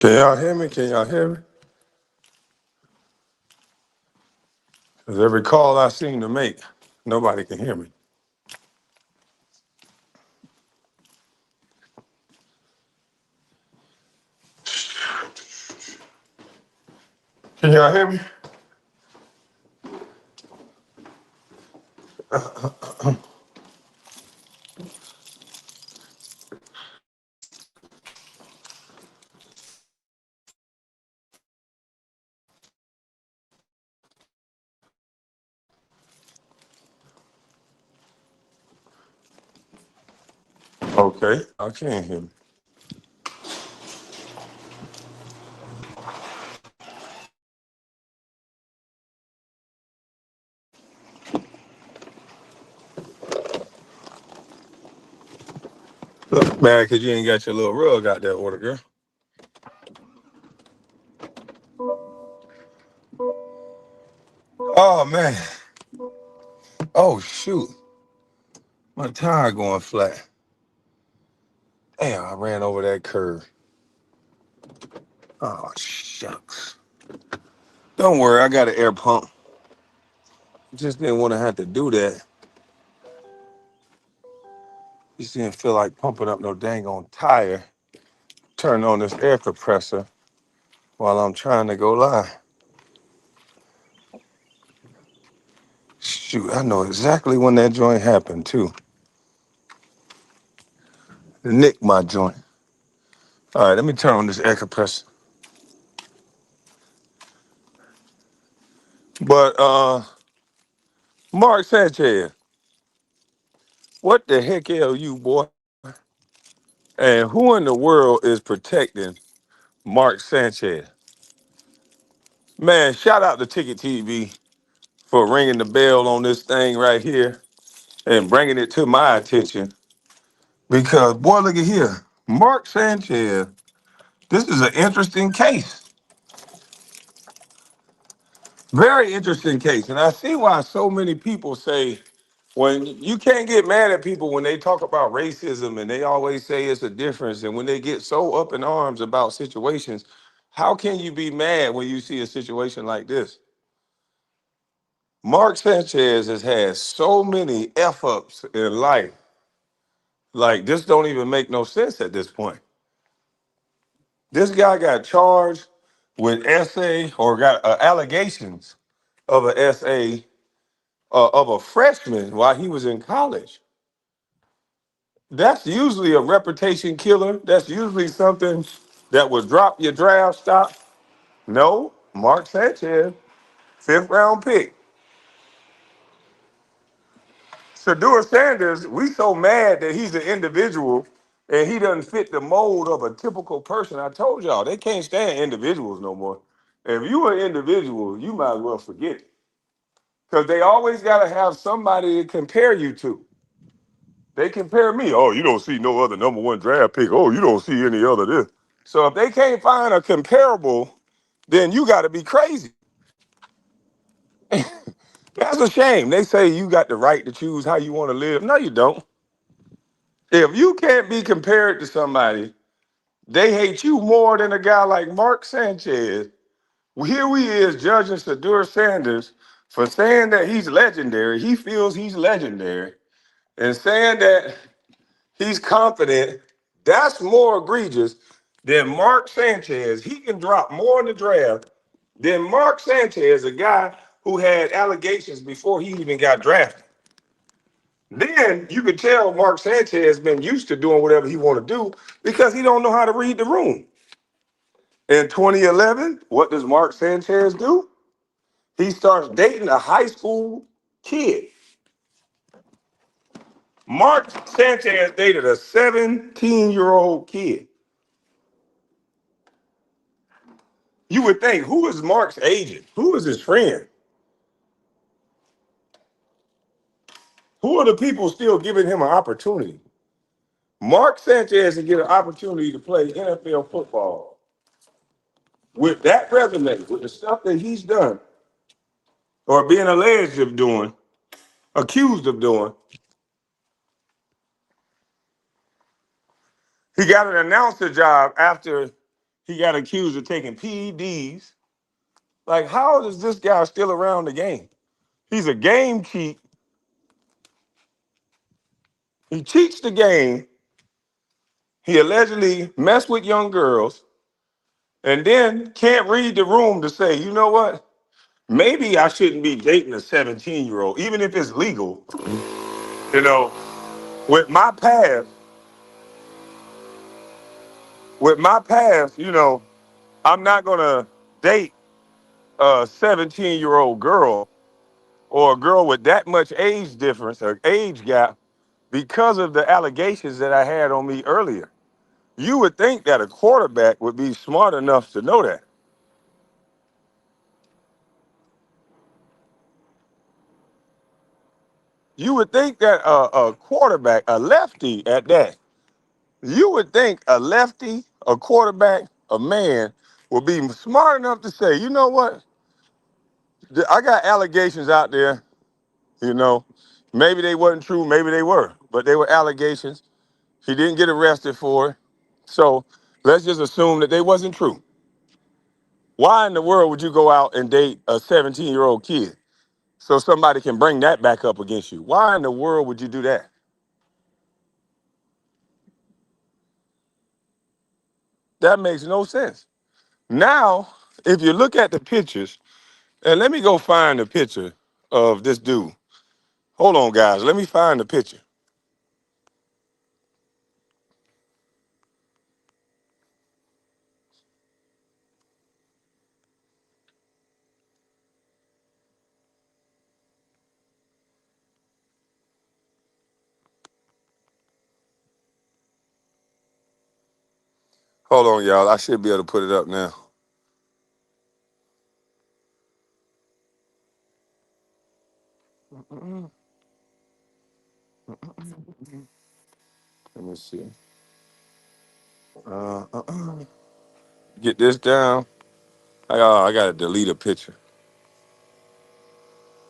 Can y'all hear me? Can y'all hear me? Because every call I seem to make, nobody can hear me. Can y'all hear me? Okay, I can't hear me. Look, man, because you ain't got your little rug out there, order girl. Oh, man. Oh, shoot. My tire going flat. Damn, I ran over that curve. Oh, shucks. Don't worry, I got an air pump. Just didn't want to have to do that. Just didn't feel like pumping up no dang on tire. Turn on this air compressor while I'm trying to go live. Shoot, I know exactly when that joint happened, too. Nick my joint. All right, let me turn on this air compressor. But Mark Sanchez, what the heck are you, boy? And who in the world is protecting Mark Sanchez? Man, shout out to Ticket TV for ringing the bell on this thing right here and bringing it to my attention. Because boy, look at here, Mark Sanchez. This is an interesting case. Very interesting case. And I see why so many people say when you can't get mad at people when they talk about racism and they always say it's a difference. And when they get so up in arms about situations, how can you be mad when you see a situation like this? Mark Sanchez has had so many F ups in life. Like, this don't even make no sense at this point. This guy got charged with SA or got allegations of a SA of a freshman while he was in college. That's usually a reputation killer. That's usually something that would drop your draft stock. No, Mark Sanchez, fifth round pick. Shadur Sanders, we so mad that he's an individual and he doesn't fit the mold of a typical person. I told y'all, they can't stand individuals no more. If you an individual, you might as well forget it. Because they always got to have somebody to compare you to. They compare me. Oh, you don't see no other number one draft pick. Oh, you don't see any other this. So if they can't find a comparable, then you got to be crazy. That's a shame. They say you got the right to choose how you want to live. No, you don't. If you can't be compared to somebody, they hate you more than a guy like Mark Sanchez. Here he is judging Shadur Sanders for saying that he's legendary. He feels he's legendary and saying that he's confident. That's more egregious than Mark Sanchez. He can drop more in the draft than Mark Sanchez, a guy who had allegations before he even got drafted. Then you could tell Mark Sanchez has been used to doing whatever he want to do because he don't know how to read the room. In 2011, what does Mark Sanchez do? He starts dating a high school kid. Mark Sanchez dated a 17-year-old kid. You would think, who is Mark's agent? Who is his friend? Who are the people still giving him an opportunity? Mark Sanchez to get an opportunity to play NFL football with that resume, with the stuff that he's done or being alleged of doing, accused of doing. He got an announcer job after He got accused of taking PEDs. Like, how is this guy still around the game? He's a game cheat. He cheats the game. He allegedly messed with young girls and then can't read the room to say, you know what? Maybe I shouldn't be dating a 17-year-old, even if it's legal. You know, with my past, I'm not gonna date a 17-year-old girl or a girl with that much age difference or age gap because of the allegations that I had on me earlier. You would think that a quarterback would be smart enough to know that. You would think that a quarterback, a lefty at that, you would think a lefty, a quarterback, a man would be smart enough to say, you know what? I got allegations out there, you know. Maybe they wasn't true, maybe they were, but they were allegations. He didn't get arrested for it. So let's just assume that they wasn't true. Why in the world would you go out and date a 17-year-old kid so somebody can bring that back up against you? Why in the world would you do that? That makes no sense. Now, if you look at the pictures, and let me go find the picture of this dude. Hold on, guys. Let me find the picture. Hold on, y'all. I should be able to put it up now. Let me see. Uh, uh, uh. Get this down. I gotta delete a picture.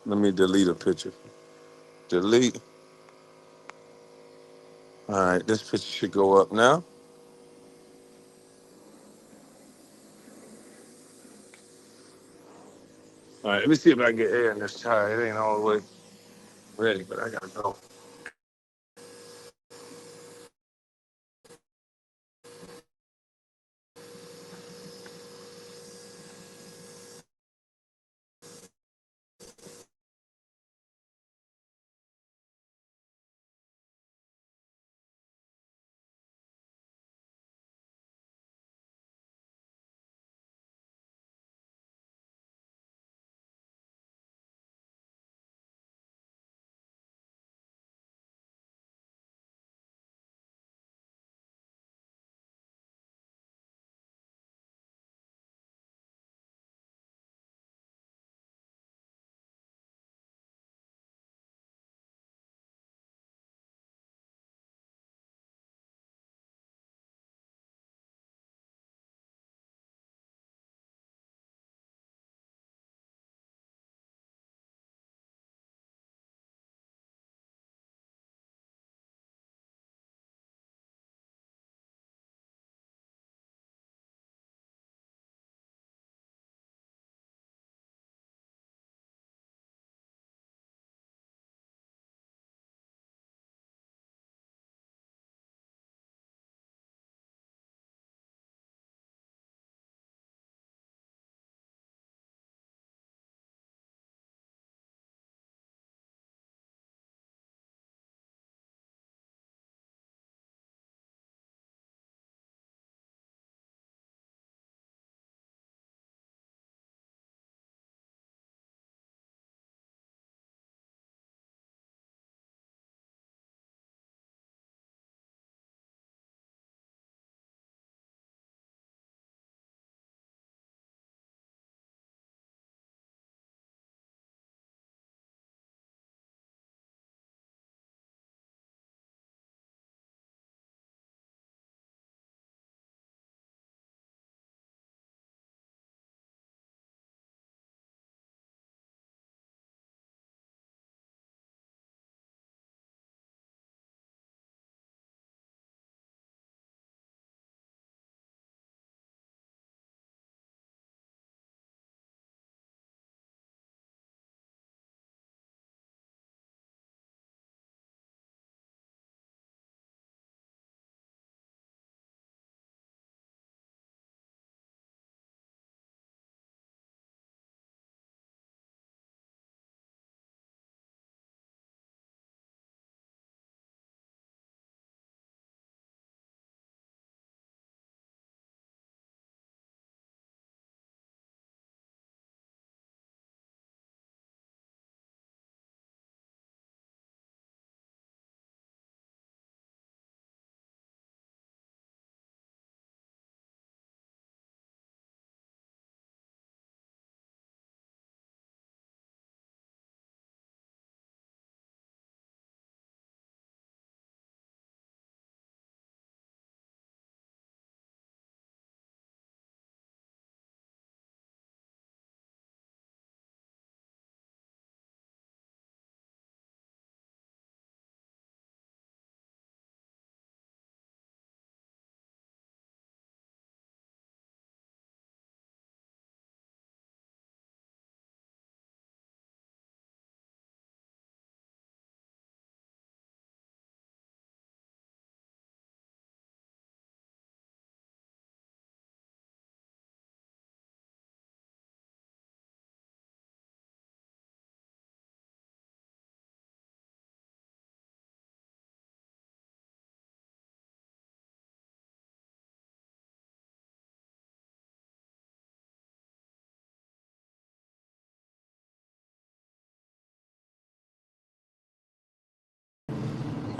Let me delete a picture. Delete. All right, this picture should go up now. All right, let me see if I can get air in this tire. It ain't all the way ready, but I gotta go.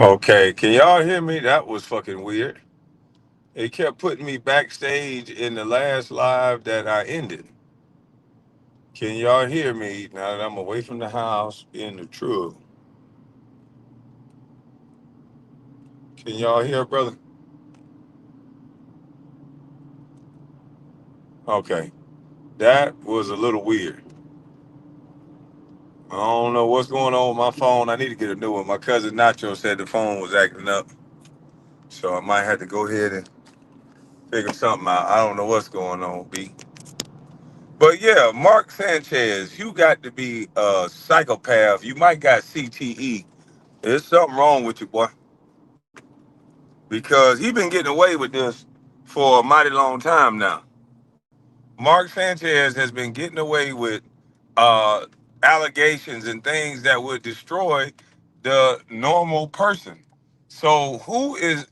Okay, can y'all hear me? That was fucking weird. It kept putting me backstage in the last live that I ended. Can y'all hear me now that I'm away from the house in the truck? Can y'all hear, brother? Okay, that was a little weird. I don't know what's going on with my phone. I need to get a new one. My cousin Nacho said the phone was acting up, so I might have to go ahead and figure something out. I don't know what's going on, B. But yeah, Mark Sanchez, you got to be a psychopath. You might got CTE. There's something wrong with you, boy, because he been getting away with this for a mighty long time now. Mark Sanchez has been getting away with uh, allegations and things that would destroy the normal person. So who is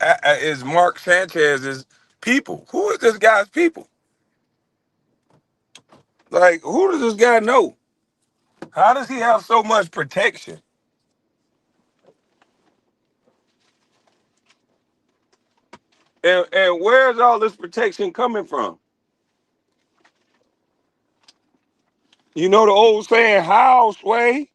Mark Sanchez's people? Who is this guy's people? Like, who does this guy know? How does he have so much protection? And where's all this protection coming from? You know the old saying, how, Sway?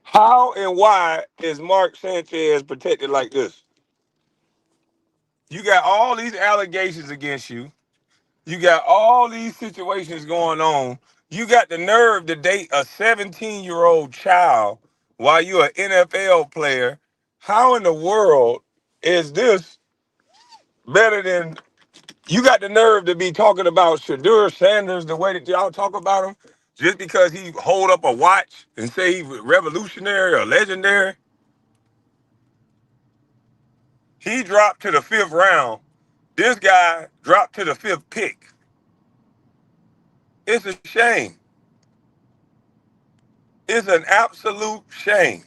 How and why is Mark Sanchez protected like this? You got all these allegations against you. You got all these situations going on. You got the nerve to date a 17-year-old child while you're an NFL player. How in the world is this better than you got the nerve to be talking about Shadur Sanders the way that y'all talk about him just because he hold up a watch and say he's revolutionary or legendary? He dropped to the fifth round. This guy dropped to the fifth pick. It's a shame. It's an absolute shame.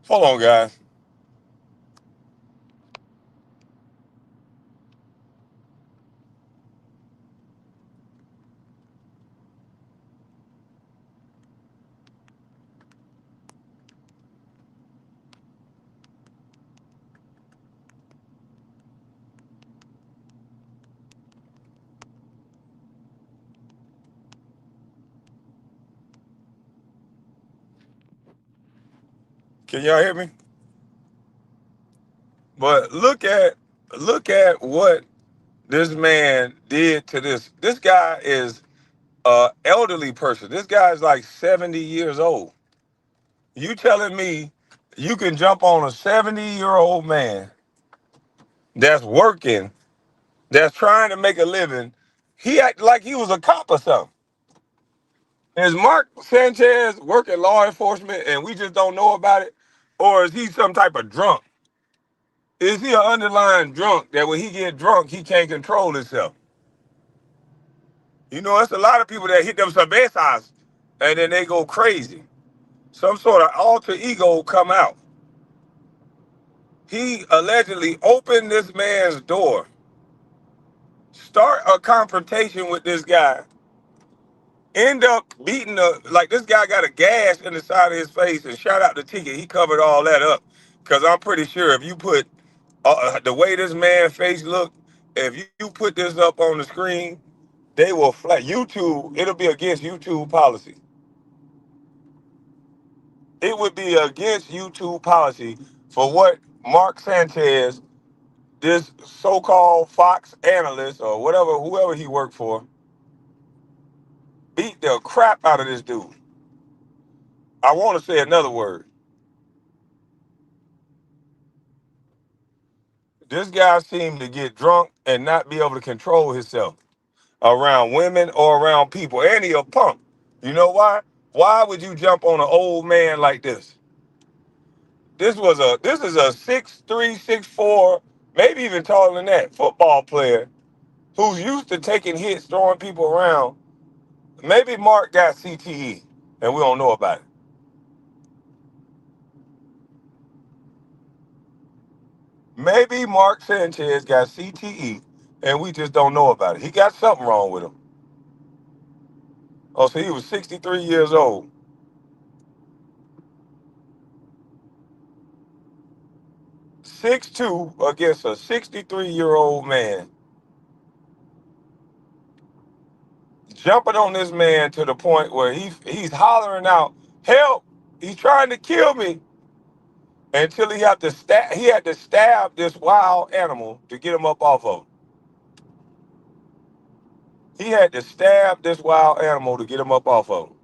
Hold on, guys. Can y'all hear me? But look at what this man did to this. This guy is a elderly person. This guy is like 70 years old. You telling me you can jump on a 70-year-old man that's working, that's trying to make a living? He acted like he was a cop or something. Is Mark Sanchez working law enforcement and we just don't know about it? Or is he some type of drunk? Is he an underlying drunk that when he get drunk, he can't control himself? You know, it's a lot of people that hit them cervezas and then they go crazy. Some sort of alter ego come out. He allegedly opened this man's door, start a confrontation with this guy, end up beating like this guy got a gash in the side of his face and shot out the ticket. He covered all that up. Cause I'm pretty sure if you put the way this man's face looked, if you put this up on the screen, they will flat YouTube. It'll be against YouTube policy. It would be against YouTube policy for what Mark Sanchez, this so-called Fox analyst or whatever, whoever he worked for, beat the crap out of this dude. I want to say another word. This guy seemed to get drunk and not be able to control himself around women or around people. And he a punk. You know why? Why would you jump on an old man like this? This is a 6'3", 6'4", maybe even taller than that football player who's used to taking hits, throwing people around. Maybe Mark got CTE and we don't know about it. Maybe Mark Sanchez got CTE and we just don't know about it. He got something wrong with him. Oh, so he was 63 years old. 6'2" against a 63-year-old man, jumping on this man to the point where he's hollering out, "Help! He's trying to kill me!" Until he had to stab this wild animal to get him up off of him. He had to stab this wild animal to get him up off of him.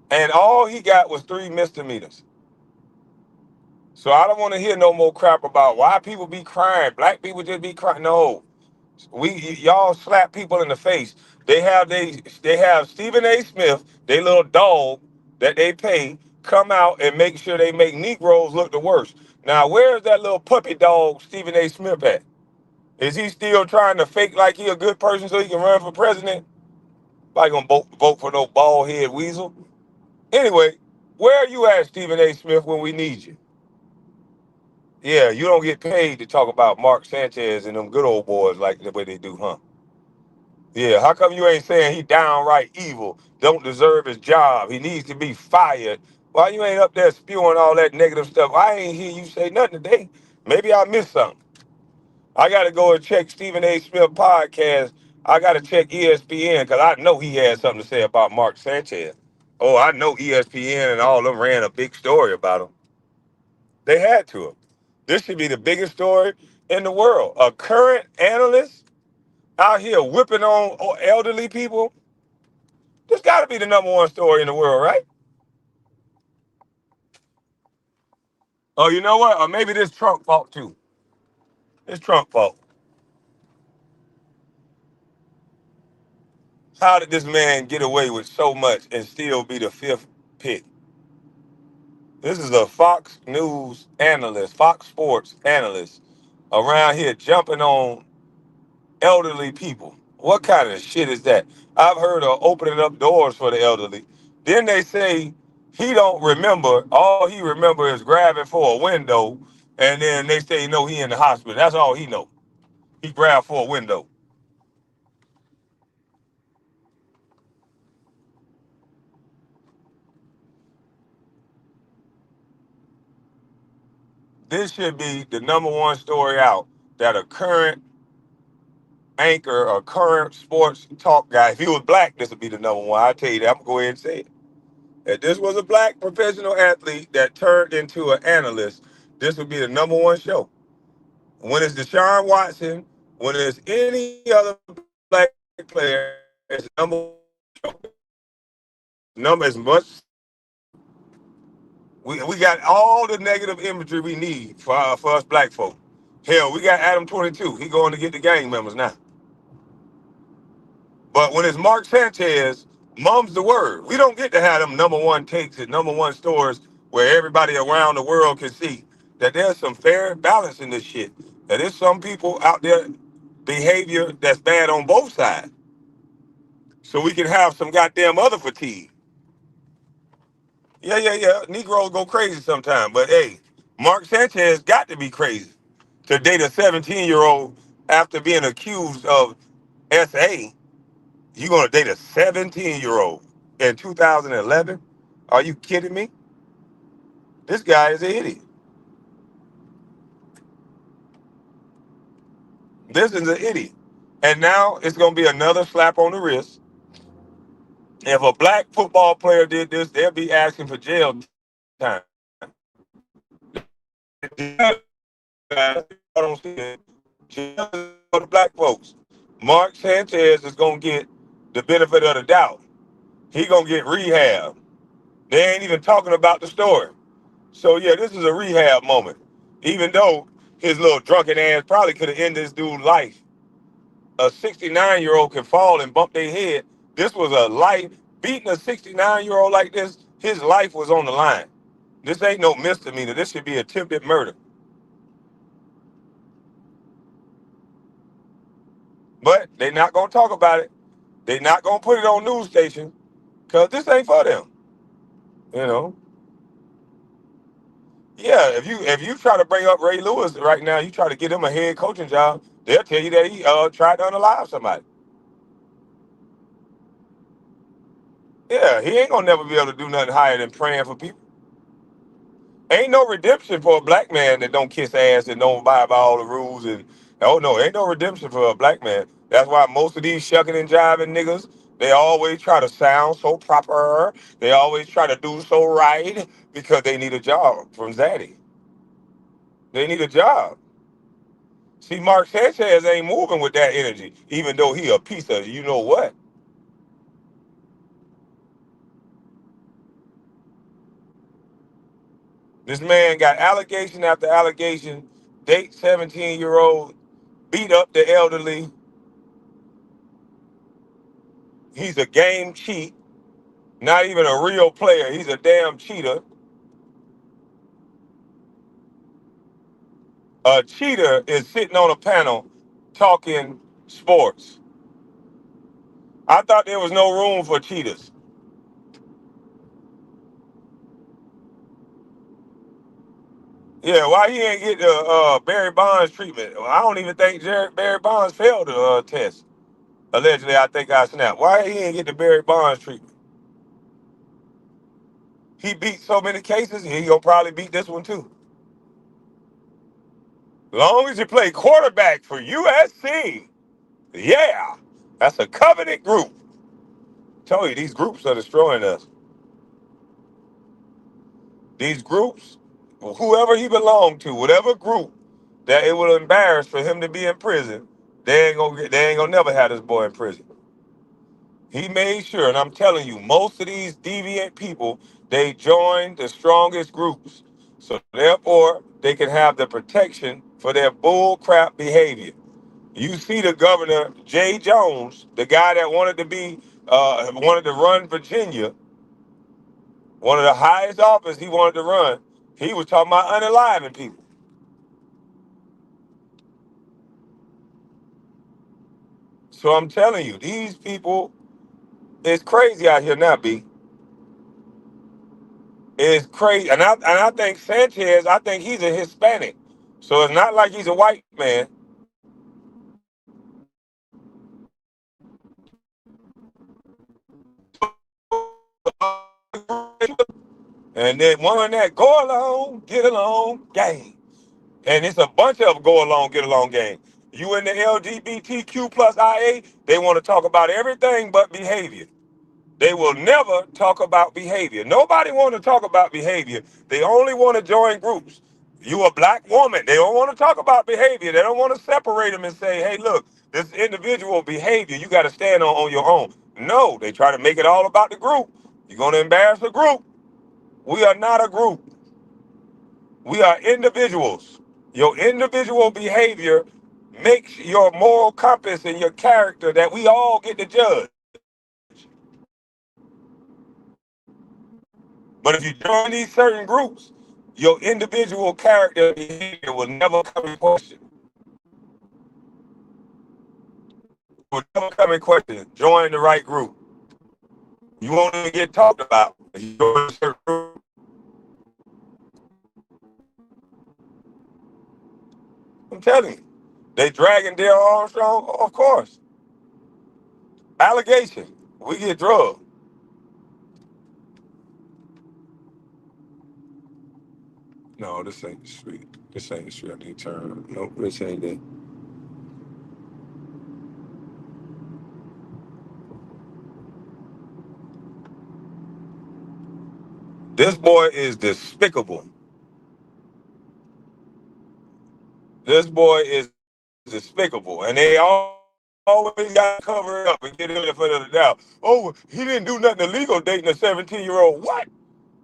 And all he got was 3 misdemeanors. So I don't want to hear no more crap about why people be crying. Black people just be crying. No, y'all slap people in the face. They have Stephen A. Smith, they little dog that they pay, come out and make sure they make Negroes look the worst. Now where's that little puppy dog Stephen A. Smith at? Is he still trying to fake like he a good person so he can run for president? Probably gonna vote for no bald head weasel. Anyway, where are you at, Stephen A. Smith, when we need you? Yeah, you don't get paid to talk about Mark Sanchez and them good old boys like the way they do, huh? Yeah, how come you ain't saying he downright evil, don't deserve his job, he needs to be fired? Why you ain't up there spewing all that negative stuff? I ain't hear you say nothing today. Maybe I missed something. I got to go and check Stephen A. Smith podcast. I got to check ESPN because I know he had something to say about Mark Sanchez. Oh, I know ESPN and all of them ran a big story about him. They had to. This should be the biggest story in the world. A current analyst out here whipping on elderly people. This got to be the #1 story in the world, right? Oh, you know what? Or maybe this Trump fault too. It's Trump fault. How did this man get away with so much and still be the fifth pick? This is a Fox News analyst, Fox Sports analyst around here jumping on elderly people. What kind of shit is that? I've heard of opening up doors for the elderly. Then they say he don't remember. All he remember is grabbing for a window, and then they say no, he in the hospital. That's all he know. He grabbed for a window. This should be the #1 story out that a current anchor, a current sports talk guy, if he was black, this would be the #1. I tell you that. I'm gonna go ahead and say it. If this was a black professional athlete that turned into an analyst, this would be the #1 show. When it's Deshaun Watson, when it's any other black player, it's number as much. We got all the negative imagery we need for us black folk. Hell, we got Adam 22. He going to get the gang members now. But when it's Mark Sanchez, mum's the word. We don't get to have them #1 takes and #1 stores where everybody around the world can see that there's some fair balance in this shit. That there's some people out there behavior that's bad on both sides. So we can have some goddamn other fatigue. Yeah. Negroes go crazy sometimes. But hey, Mark Sanchez got to be crazy to date a 17-year-old after being accused of SA. You gonna date a 17-year-old in 2011? Are you kidding me? This guy is an idiot. This is an idiot. And now it's gonna be another slap on the wrist. If a black football player did this, they'll be asking for jail time. I don't see it. Jail is for the black folks. Mark Sanchez is gonna get the benefit of the doubt. He gonna get rehab. They ain't even talking about the story. So yeah, this is a rehab moment. Even though his little drunken ass probably could have ended this dude's life. A 69-year-old can fall and bump their head. This was a life beating a 69-year-old like this. His life was on the line. This ain't no misdemeanor. This should be attempted murder. But they not gonna talk about it. They not gonna put it on news station because this ain't for them. You know. Yeah, if you try to bring up Ray Lewis right now, you try to get him a head coaching job, they'll tell you that he tried to unalive somebody. Yeah, he ain't gonna never be able to do nothing higher than praying for people. Ain't no redemption for a black man that don't kiss ass and don't abide by all the rules. And oh no, ain't no redemption for a black man. That's why most of these shucking and jiving niggas, they always try to sound so proper. They always try to do so right because they need a job from Zaddy. They need a job. See, Mark Sanchez ain't moving with that energy, even though he a piece of you know what. This man got allegation after allegation, date 17-year-old, beat up the elderly. He's a game cheat, not even a real player. He's a damn cheater. A cheater is sitting on a panel talking sports. I thought there was no room for cheaters. Yeah, why he ain't get the Barry Bonds treatment? Well, I don't even think Barry Bonds failed the test. Allegedly, I think I snapped. Why he ain't get the Barry Bonds treatment? He beat so many cases, he gonna probably beat this one too. Long as you play quarterback for USC, yeah, that's a covenant group. Tell you, these groups are destroying us. These groups, whoever he belonged to, whatever group that it will embarrass for him to be in prison, they ain't gonna never have this boy in prison. He made sure, and I'm telling you, most of these deviant people, they join the strongest groups. So therefore, they can have the protection for their bull crap behavior. You see the governor, Jay Jones, the guy that wanted to run Virginia, one of the highest office he wanted to run, he was talking about unaliving people. So I'm telling you, these people, it's crazy out here now, B. It's crazy. And I think Sanchez, I think he's a Hispanic. So it's not like he's a white man. And then one that go along, get along, gang. And it's a bunch of them go along, get along gang. You in the LGBTQ plus IA, they want to talk about everything but behavior. They will never talk about behavior. Nobody want to talk about behavior. They only want to join groups. You a black woman. They don't want to talk about behavior. They don't want to separate them and say, hey, look, this individual behavior, you got to stand on your own. No, they try to make it all about the group. You're going to embarrass the group. We are not a group. We are individuals. Your individual behavior makes your moral compass and your character that we all get to judge. But if you join these certain groups, your individual character behavior will never come in question. Will never come in question. Join the right group. You won't even get talked about. If you join a certain group, I'm telling you, they dragging Dale Armstrong, of course. Allegation. We get drugged. No, this ain't the street. This ain't the street. I need to turn. Nope, this ain't it. This boy is despicable. This boy is despicable, and they always got to cover it up and get in the benefit of the doubt. Oh, he didn't do nothing illegal dating a 17-year-old. What?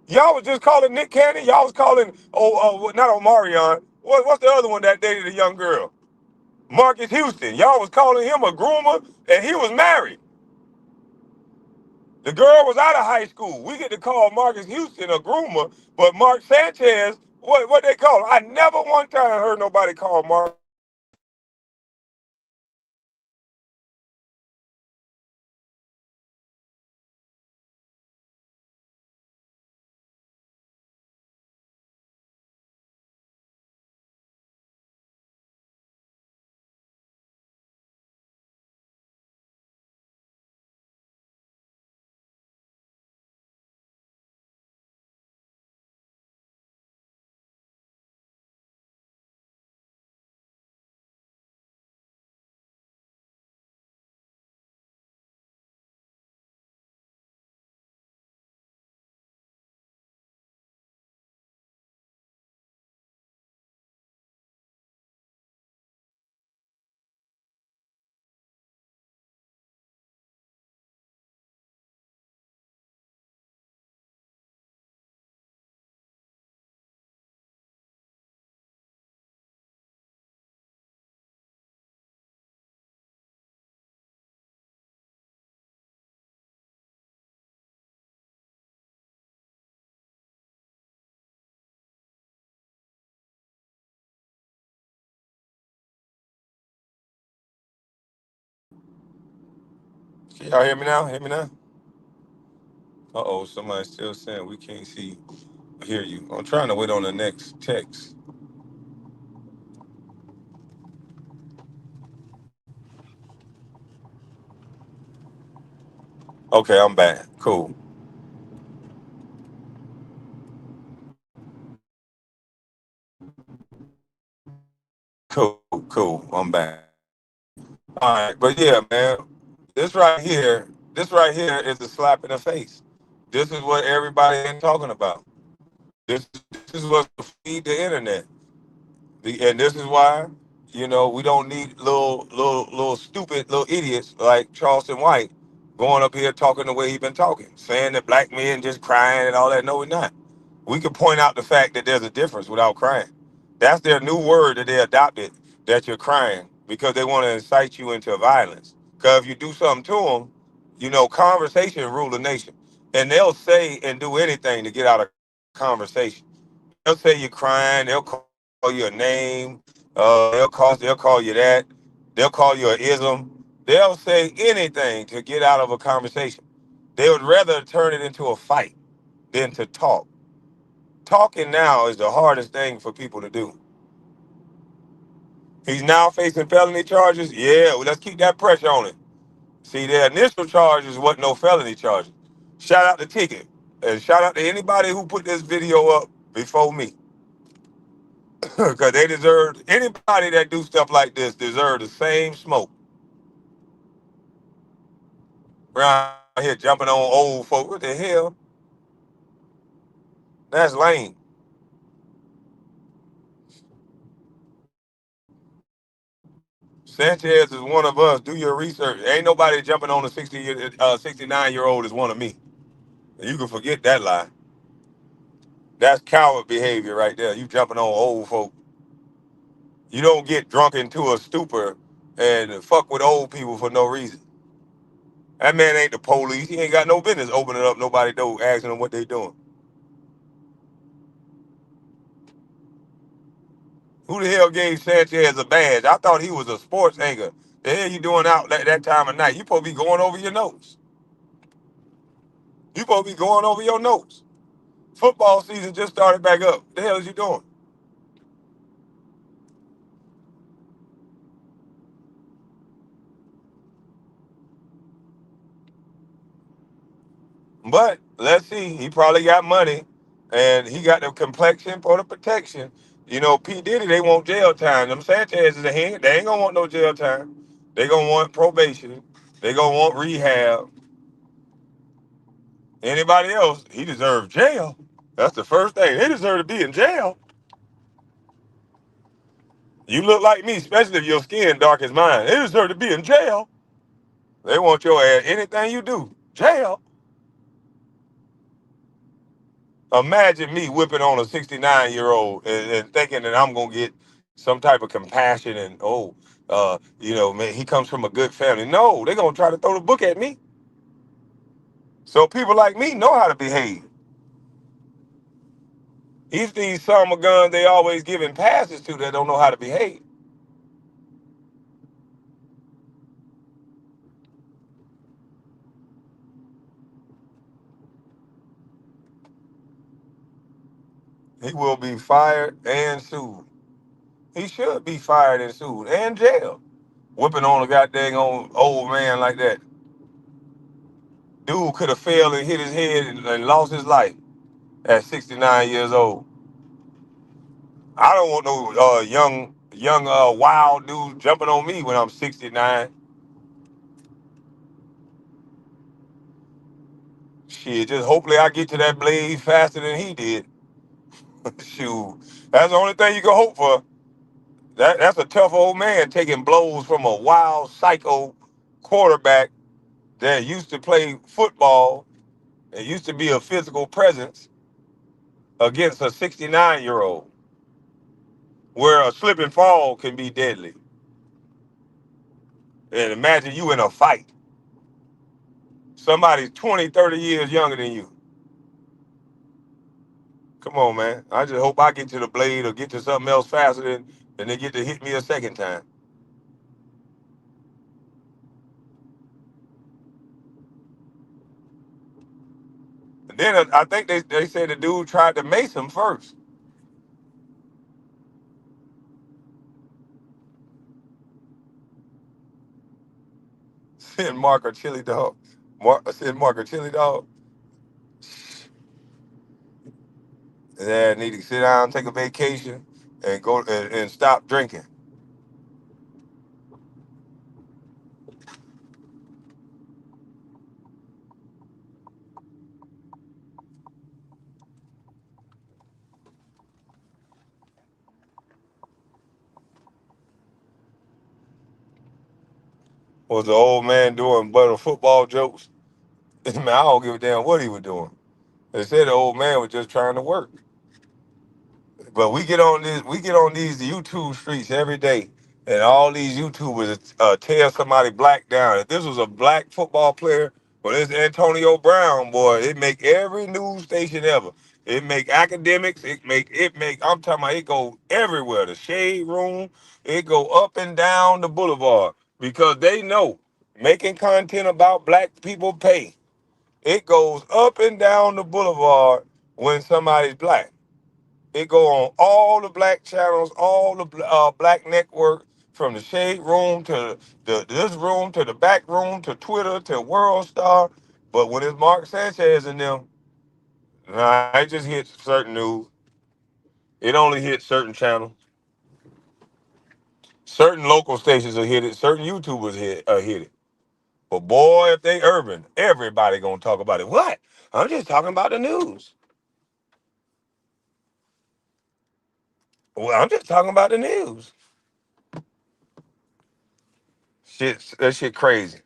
Y'all was just calling Nick Cannon. Y'all was calling not Omarion. What's the other one that dated a young girl? Marcus Houston. Y'all was calling him a groomer, and he was married. The girl was out of high school. We get to call Marcus Houston a groomer, but Mark Sanchez, what they call him? I never one time heard nobody call Mark Can y'all hear me now? Hear me now? Uh-oh, somebody's still saying we can't see hear you. I'm trying to wait on the next text. Okay, I'm back. Cool. Cool, cool. I'm back. All right, but yeah, man, this right here is a slap in the face. This is what everybody ain't talking about. This is what's to feed the internet. And this is why, we don't need little stupid little idiots like Charleston White going up here talking the way he been talking, saying that black men just crying and all that. No, we're not. We can point out the fact that there's a difference without crying. That's their new word that they adopted, that you're crying, because they want to incite you into violence. Because if you do something to them, conversation rule the nation. And they'll say and do anything to get out of conversation. They'll say you're crying. They'll call you a name. They'll call you that. They'll call you an ism. They'll say anything to get out of a conversation. They would rather turn it into a fight than to talk. Talking now is the hardest thing for people to do. He's now facing felony charges. Yeah, well, let's keep that pressure on him. See, their initial charges wasn't no felony charges. Shout out to Ticket. And shout out to anybody who put this video up before me. Because they deserve, anybody that do stuff like this deserve the same smoke. Around here jumping on old folk. What the hell? That's lame. Sanchez is one of us. Do your research. Ain't nobody jumping on a 69-year-old is one of me. You can forget that lie. That's coward behavior right there. You jumping on old folk. You don't get drunk into a stupor and fuck with old people for no reason. That man ain't the police. He ain't got no business opening up nobody door asking them what they doing. Who the hell gave Sanchez a badge? I thought he was a sports anchor. The hell you doing out that time of night? You supposed to be going over your notes. You supposed to be going over your notes. Football season just started back up. The hell is you doing? But let's see. He probably got money, and he got the complexion for the protection. P Diddy, they want jail time. Them Sanchez is a hand. They ain't gonna want no jail time. They gonna want probation. They gonna want rehab. Anybody else, he deserves jail. That's the first thing. They deserve to be in jail. You look like me, especially if your skin dark as mine. They deserve to be in jail. They want your ass. Anything you do, jail. Imagine me whipping on a 69-year-old and thinking that I'm gonna get some type of compassion and man, he comes from a good family. No, they're gonna try to throw the book at me. So people like me know how to behave. He's these summer guns they always giving passes to that don't know how to behave. He will be fired and sued. He should be fired and sued and jailed. Whipping on a goddamn old man like that. Dude could have fell and hit his head and lost his life at 69 years old. I don't want no young wild dude jumping on me when I'm 69. Shit, just hopefully I get to that blade faster than he did. Shoot, that's the only thing you can hope for. That's a tough old man taking blows from a wild psycho quarterback that used to play football and used to be a physical presence against a 69-year-old, where a slip and fall can be deadly. And imagine you in a fight. Somebody's 20, 30 years younger than you. Come on, man. I just hope I get to the blade or get to something else faster than they get to hit me a second time. Then I think they said the dude tried to mace him first. Send Mark a chili dog. Send Mark a chili dog. Yeah, need to sit down, take a vacation, and go and stop drinking. Was the old man doing butter football jokes? Man, I don't give a damn what he was doing. They said the old man was just trying to work. But we get on these YouTube streets every day, and all these YouTubers tear somebody black down. If this was a black football player, well, this Antonio Brown boy, it make every news station ever. It make academics. It make. I'm talking about it go everywhere. The shade room. It go up and down the boulevard because they know making content about black people pay. It goes up and down the boulevard when somebody's black. It go on all the black channels, all the black network, from the shade room to this room to the back room to Twitter to World Star. But when it's Mark Sanchez and them, nah, it just hits certain news. It only hits certain channels. Certain local stations will hit it. Certain YouTubers hit it. But boy, if they urban, everybody gonna talk about it. What? I'm just talking about the news. Well, I'm just talking about the news. That shit crazy.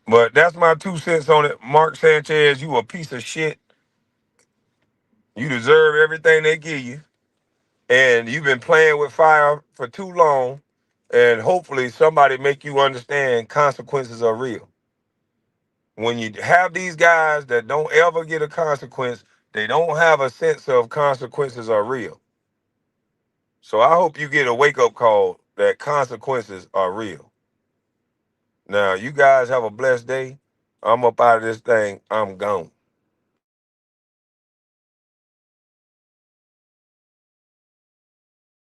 But that's my 2 cents on it. Mark Sanchez, you a piece of shit. You deserve everything they give you. And you've been playing with fire for too long. And hopefully somebody make you understand consequences are real. When you have these guys that don't ever get a consequence, they don't have a sense of consequences are real. So I hope you get a wake-up call that consequences are real. Now, you guys have a blessed day. I'm up out of this thing. I'm gone.